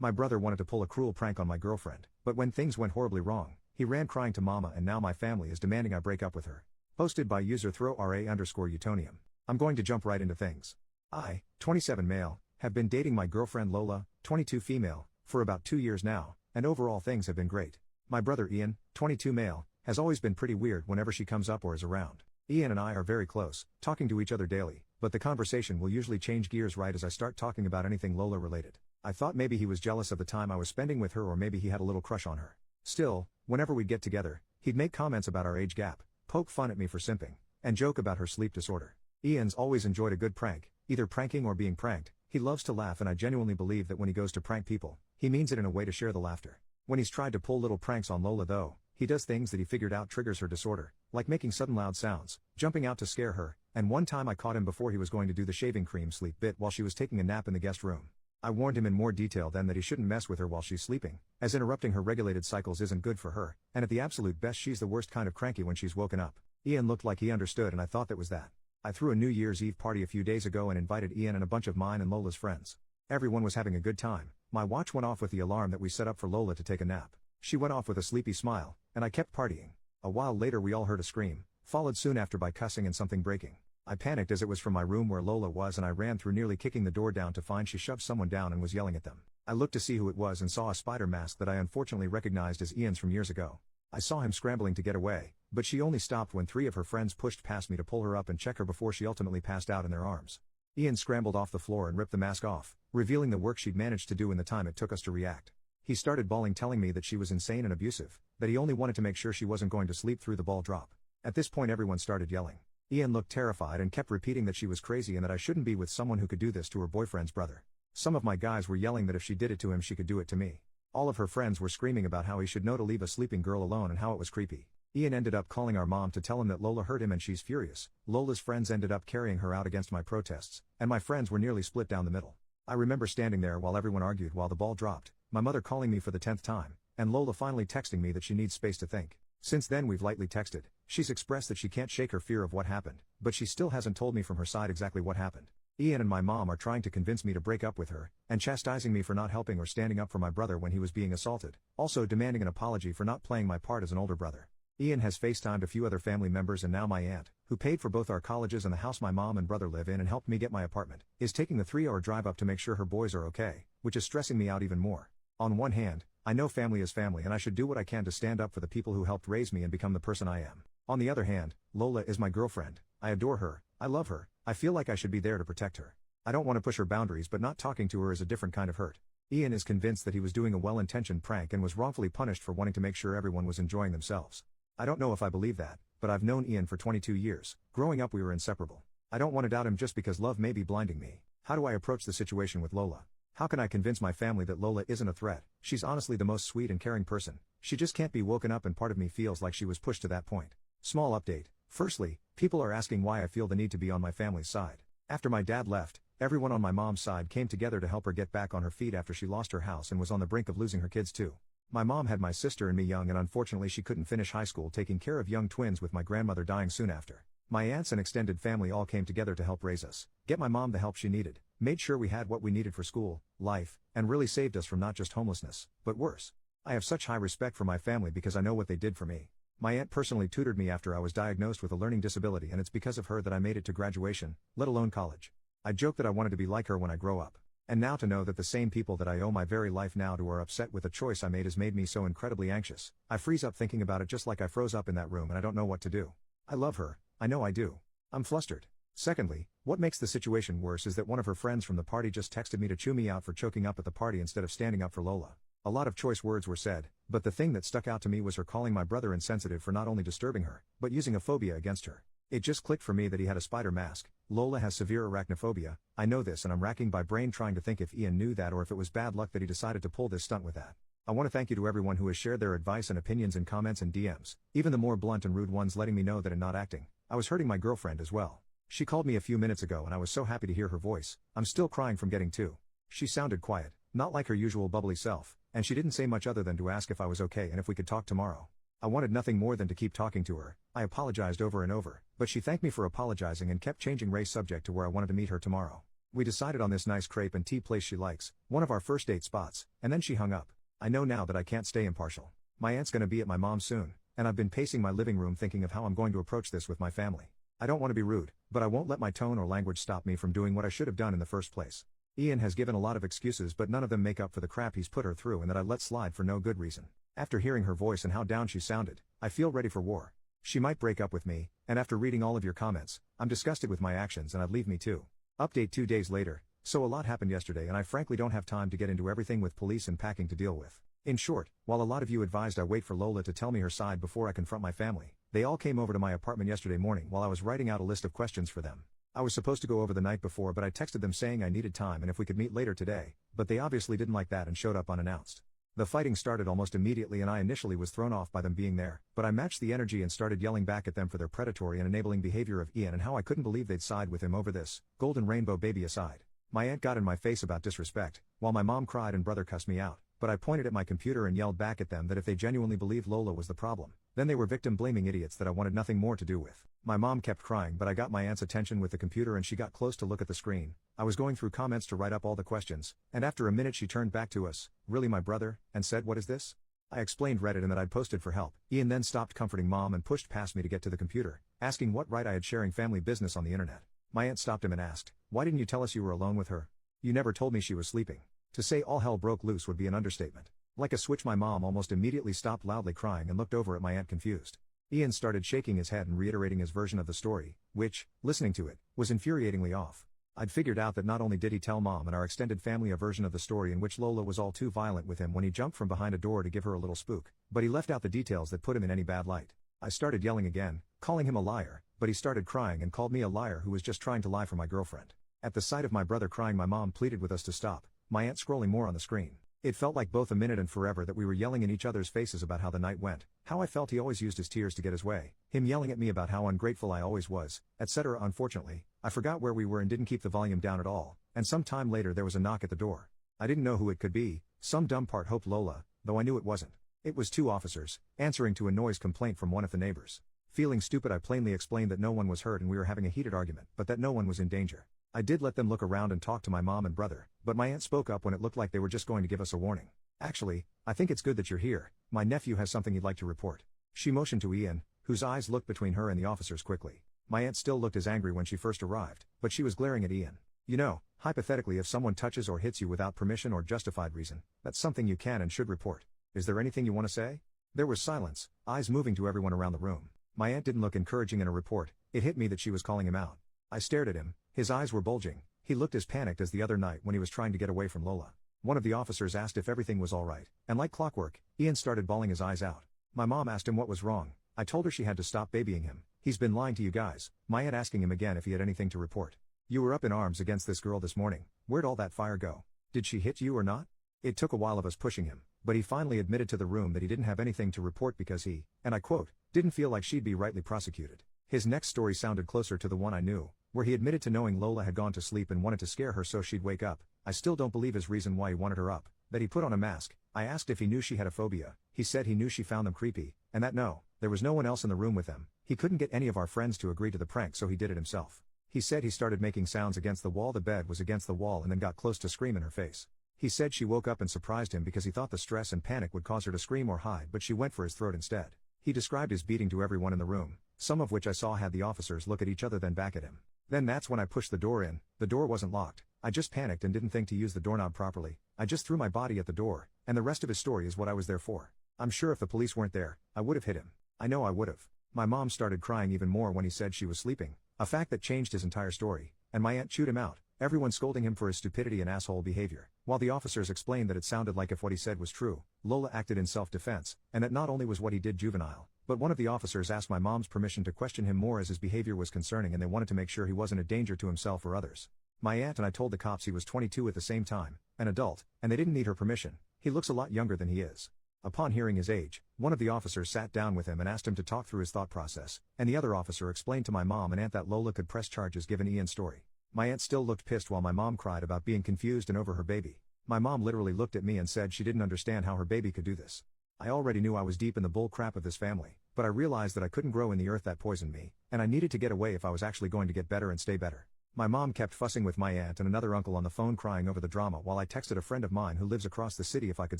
My brother wanted to pull a cruel prank on my girlfriend, but when things went horribly wrong, he ran crying to mama and now my family is demanding I break up with her. Posted by user throwra_Utonium. I'm going to jump right into things. I, 27 male, have been dating my girlfriend Lola, 22 female, for about 2 years now, and overall things have been great. My brother Ian, 22 male, has always been pretty weird whenever she comes up or is around. Ian and I are very close, talking to each other daily, but the conversation will usually change gears right as I start talking about anything Lola related. I thought maybe he was jealous of the time I was spending with her or maybe he had a little crush on her. Still, whenever we'd get together, he'd make comments about our age gap, poke fun at me for simping, and joke about her sleep disorder. Ian's always enjoyed a good prank, either pranking or being pranked. He loves to laugh and I genuinely believe that when he goes to prank people, he means it in a way to share the laughter. When he's tried to pull little pranks on Lola though, he does things that he figured out triggers her disorder, like making sudden loud sounds, jumping out to scare her, and one time I caught him before he was going to do the shaving cream sleep bit while she was taking a nap in the guest room. I warned him in more detail then that he shouldn't mess with her while she's sleeping, as interrupting her regulated cycles isn't good for her, and at the absolute best she's the worst kind of cranky when she's woken up. Ian looked like he understood and I thought that was that. I threw a New Year's Eve party a few days ago and invited Ian and a bunch of mine and Lola's friends. Everyone was having a good time. My watch went off with the alarm that we set up for Lola to take a nap. She went off with a sleepy smile, and I kept partying. A while later we all heard a scream, followed soon after by cussing and something breaking. I panicked as it was from my room where Lola was and I ran through nearly kicking the door down to find she shoved someone down and was yelling at them. I looked to see who it was and saw a spider mask that I unfortunately recognized as Ian's from years ago. I saw him scrambling to get away, but she only stopped when 3 of her friends pushed past me to pull her up and check her before she ultimately passed out in their arms. Ian scrambled off the floor and ripped the mask off, revealing the work she'd managed to do in the time it took us to react. He started bawling telling me that she was insane and abusive, that he only wanted to make sure she wasn't going to sleep through the ball drop. At this point everyone started yelling. Ian looked terrified and kept repeating that she was crazy and that I shouldn't be with someone who could do this to her boyfriend's brother. Some of my guys were yelling that if she did it to him she could do it to me. All of her friends were screaming about how he should know to leave a sleeping girl alone and how it was creepy. Ian ended up calling our mom to tell him that Lola hurt him and she's furious. Lola's friends ended up carrying her out against my protests, and my friends were nearly split down the middle. I remember standing there while everyone argued while the ball dropped, my mother calling me for the 10th time, and Lola finally texting me that she needs space to think. Since then we've lightly texted. She's expressed that she can't shake her fear of what happened, but she still hasn't told me from her side exactly what happened. Ian and my mom are trying to convince me to break up with her, and chastising me for not helping or standing up for my brother when he was being assaulted, also demanding an apology for not playing my part as an older brother. Ian has FaceTimed a few other family members and now my aunt, who paid for both our colleges and the house my mom and brother live in and helped me get my apartment, is taking the 3-hour drive up to make sure her boys are okay, which is stressing me out even more. On one hand, I know family is family and I should do what I can to stand up for the people who helped raise me and become the person I am. On the other hand, Lola is my girlfriend, I adore her, I love her, I feel like I should be there to protect her. I don't want to push her boundaries but not talking to her is a different kind of hurt. Ian is convinced that he was doing a well-intentioned prank and was wrongfully punished for wanting to make sure everyone was enjoying themselves. I don't know if I believe that, but I've known Ian for 22 years, growing up we were inseparable. I don't want to doubt him just because love may be blinding me. How do I approach the situation with Lola? How can I convince my family that Lola isn't a threat? She's honestly the most sweet and caring person. She just can't be woken up and part of me feels like she was pushed to that point. Small update. Firstly, people are asking why I feel the need to be on my family's side. After my dad left, everyone on my mom's side came together to help her get back on her feet after she lost her house and was on the brink of losing her kids too. My mom had my sister and me young and unfortunately she couldn't finish high school taking care of young twins with my grandmother dying soon after. My aunts and extended family all came together to help raise us, get my mom the help she needed, made sure we had what we needed for school, life, and really saved us from not just homelessness, but worse. I have such high respect for my family because I know what they did for me. My aunt personally tutored me after I was diagnosed with a learning disability and it's because of her that I made it to graduation, let alone college. I joke that I wanted to be like her when I grow up. And now to know that the same people that I owe my very life now to are upset with the choice I made has made me so incredibly anxious. I freeze up thinking about it just like I froze up in that room and I don't know what to do. I love her, I know I do. I'm flustered. Secondly, what makes the situation worse is that one of her friends from the party just texted me to chew me out for choking up at the party instead of standing up for Lola. A lot of choice words were said, but the thing that stuck out to me was her calling my brother insensitive for not only disturbing her, but using a phobia against her. It just clicked for me that he had a spider mask. Lola has severe arachnophobia, I know this and I'm racking my brain trying to think if Ian knew that or if it was bad luck that he decided to pull this stunt with that. I want to thank you to everyone who has shared their advice and opinions in comments and DMs, even the more blunt and rude ones letting me know that in not acting, I was hurting my girlfriend as well. She called me a few minutes ago and I was so happy to hear her voice. I'm still crying from getting to. She sounded quiet, not like her usual bubbly self, and she didn't say much other than to ask if I was okay and if we could talk tomorrow. I wanted nothing more than to keep talking to her. I apologized over and over, but she thanked me for apologizing and kept changing Ray's subject to where I wanted to meet her tomorrow. We decided on this nice crepe and tea place she likes, one of our first date spots, and then she hung up. I know now that I can't stay impartial. My aunt's gonna be at my mom's soon, and I've been pacing my living room thinking of how I'm going to approach this with my family. I don't want to be rude, but I won't let my tone or language stop me from doing what I should have done in the first place. Ian has given a lot of excuses, but none of them make up for the crap he's put her through and that I let slide for no good reason. After hearing her voice and how down she sounded, I feel ready for war. She might break up with me, and after reading all of your comments, I'm disgusted with my actions and I'd leave me too. Update 2 days later, so a lot happened yesterday and I frankly don't have time to get into everything with police and packing to deal with. In short, while a lot of you advised I wait for Lola to tell me her side before I confront my family, they all came over to my apartment yesterday morning while I was writing out a list of questions for them. I was supposed to go over the night before, but I texted them saying I needed time and if we could meet later today, but they obviously didn't like that and showed up unannounced. The fighting started almost immediately and I initially was thrown off by them being there, but I matched the energy and started yelling back at them for their predatory and enabling behavior of Ian and how I couldn't believe they'd side with him over this, golden rainbow baby aside. My aunt got in my face about disrespect, while my mom cried and brother cussed me out, but I pointed at my computer and yelled back at them that if they genuinely believed Lola was the problem, then they were victim-blaming idiots that I wanted nothing more to do with. My mom kept crying, but I got my aunt's attention with the computer and she got close to look at the screen. I was going through comments to write up all the questions, and after a minute she turned back to us, "Really, my brother?" and said, "What is this?" I explained Reddit and that I'd posted for help. Ian then stopped comforting mom and pushed past me to get to the computer, asking what right I had sharing family business on the internet. My aunt stopped him and asked, "Why didn't you tell us you were alone with her? You never told me she was sleeping." To say all hell broke loose would be an understatement. Like a switch, my mom almost immediately stopped loudly crying and looked over at my aunt confused. Ian started shaking his head and reiterating his version of the story, which, listening to it, was infuriatingly off. I'd figured out that not only did he tell mom and our extended family a version of the story in which Lola was all too violent with him when he jumped from behind a door to give her a little spook, but he left out the details that put him in any bad light. I started yelling again, calling him a liar, but he started crying and called me a liar who was just trying to lie for my girlfriend. At the sight of my brother crying, my mom pleaded with us to stop, my aunt scrolling more on the screen. It felt like both a minute and forever that we were yelling in each other's faces about how the night went, how I felt he always used his tears to get his way, him yelling at me about how ungrateful I always was, etc. Unfortunately, I forgot where we were and didn't keep the volume down at all, and some time later there was a knock at the door. I didn't know who it could be, some dumb part hoped Lola, though I knew it wasn't. It was 2 officers, answering to a noise complaint from one of the neighbors. Feeling stupid, I plainly explained that no one was hurt and we were having a heated argument, but that no one was in danger. I did let them look around and talk to my mom and brother, but my aunt spoke up when it looked like they were just going to give us a warning. "Actually, I think it's good that you're here, my nephew has something he'd like to report." She motioned to Ian, whose eyes looked between her and the officers quickly. My aunt still looked as angry when she first arrived, but she was glaring at Ian. "You know, hypothetically, if someone touches or hits you without permission or justified reason, that's something you can and should report. Is there anything you want to say?" There was silence, eyes moving to everyone around the room. My aunt didn't look encouraging in a report. It hit me that she was calling him out. I stared at him, his eyes were bulging. He looked as panicked as the other night when he was trying to get away from Lola. One of the officers asked if everything was all right, and like clockwork, Ian started bawling his eyes out. My mom asked him what was wrong. I told her she had to stop babying him. "He's been lying to you guys." My aunt asking him again if he had anything to report. "You were up in arms against this girl this morning. Where'd all that fire go? Did she hit you or not?" It took a while of us pushing him, but he finally admitted to the room that he didn't have anything to report because he, and I quote, "didn't feel like she'd be rightly prosecuted." His next story sounded closer to the one I knew, where he admitted to knowing Lola had gone to sleep and wanted to scare her so she'd wake up. I still don't believe his reason why he wanted her up, that he put on a mask. I asked if he knew she had a phobia. He said he knew she found them creepy, and that no, there was no one else in the room with them. He couldn't get any of our friends to agree to the prank, so he did it himself. He said he started making sounds against the wall. The bed was against the wall and then got close to scream in her face. He said she woke up and surprised him because he thought the stress and panic would cause her to scream or hide, but she went for his throat instead. He described his beating to everyone in the room, some of which I saw had the officers look at each other then back at him. Then that's when I pushed the door in. The door wasn't locked. I just panicked and didn't think to use the doorknob properly. I just threw my body at the door, and the rest of his story is what I was there for. I'm sure if the police weren't there, I would have hit him. I know I would have. My mom started crying even more when he said she was sleeping, a fact that changed his entire story, and my aunt chewed him out, everyone scolding him for his stupidity and asshole behavior, while the officers explained that it sounded like if what he said was true, Lola acted in self-defense, and that not only was what he did juvenile, but one of the officers asked my mom's permission to question him more as his behavior was concerning and they wanted to make sure he wasn't a danger to himself or others. My aunt and I told the cops he was 22 at the same time, an adult, and they didn't need her permission. He looks a lot younger than he is. Upon hearing his age, one of the officers sat down with him and asked him to talk through his thought process, and the other officer explained to my mom and aunt that Lola could press charges given Ian's story. My aunt still looked pissed while my mom cried about being confused and over her baby. My mom literally looked at me and said she didn't understand how her baby could do this. I already knew I was deep in the bull crap of this family, but I realized that I couldn't grow in the earth that poisoned me, and I needed to get away if I was actually going to get better and stay better. My mom kept fussing with my aunt and another uncle on the phone crying over the drama while I texted a friend of mine who lives across the city if I could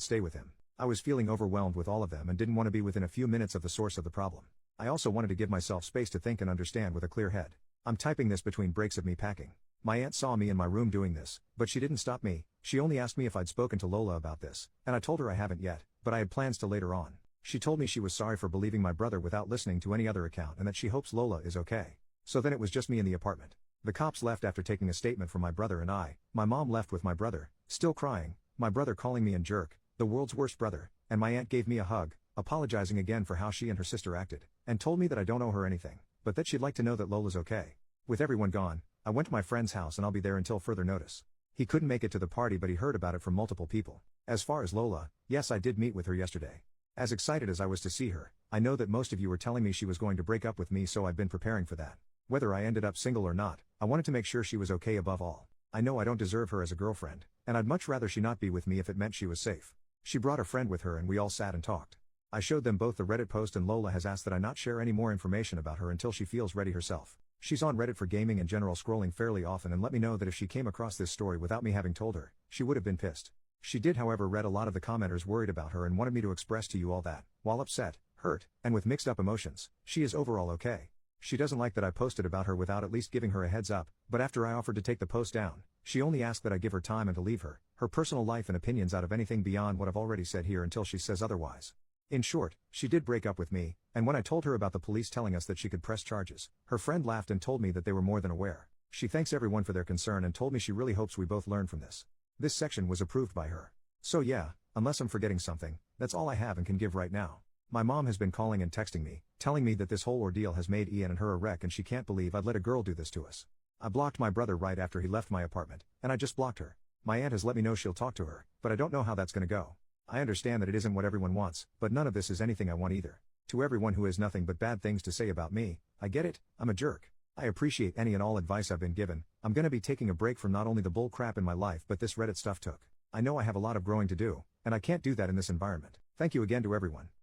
stay with him. I was feeling overwhelmed with all of them and didn't want to be within a few minutes of the source of the problem. I also wanted to give myself space to think and understand with a clear head. I'm typing this between breaks of me packing. My aunt saw me in my room doing this, but she didn't stop me. She only asked me if I'd spoken to Lola about this, and I told her I haven't yet, but I had plans to later on. She told me she was sorry for believing my brother without listening to any other account and that she hopes Lola is okay. So then it was just me in the apartment. The cops left after taking a statement from my brother and my mom left with my brother, still crying, my brother calling me a jerk, the world's worst brother, and my aunt gave me a hug, apologizing again for how she and her sister acted, and told me that I don't owe her anything, but that she'd like to know that Lola's okay. With everyone gone, I went to my friend's house and I'll be there until further notice. He couldn't make it to the party but he heard about it from multiple people. As far as Lola, yes, I did meet with her yesterday. As excited as I was to see her, I know that most of you were telling me she was going to break up with me, so I've been preparing for that. Whether I ended up single or not, I wanted to make sure she was okay above all. I know I don't deserve her as a girlfriend, and I'd much rather she not be with me if it meant she was safe. She brought a friend with her and we all sat and talked. I showed them both the Reddit post and Lola has asked that I not share any more information about her until she feels ready herself. She's on Reddit for gaming and general scrolling fairly often and let me know that if she came across this story without me having told her, she would have been pissed. She did however read a lot of the commenters worried about her and wanted me to express to you all that, while upset, hurt, and with mixed up emotions, she is overall okay. She doesn't like that I posted about her without at least giving her a heads up, but after I offered to take the post down, she only asked that I give her time and to leave her personal life and opinions out of anything beyond what I've already said here until she says otherwise. In short, she did break up with me, and when I told her about the police telling us that she could press charges, her friend laughed and told me that they were more than aware. She thanks everyone for their concern and told me she really hopes we both learn from this. This section was approved by her. So yeah, unless I'm forgetting something, that's all I have and can give right now. My mom has been calling and texting me, telling me that this whole ordeal has made Ian and her a wreck and she can't believe I'd let a girl do this to us. I blocked my brother right after he left my apartment, and I just blocked her. My aunt has let me know she'll talk to her, but I don't know how that's gonna go. I understand that it isn't what everyone wants, but none of this is anything I want either. To everyone who has nothing but bad things to say about me, I get it, I'm a jerk. I appreciate any and all advice I've been given. I'm gonna be taking a break from not only the bull crap in my life but this Reddit stuff took. I know I have a lot of growing to do, and I can't do that in this environment. Thank you again to everyone.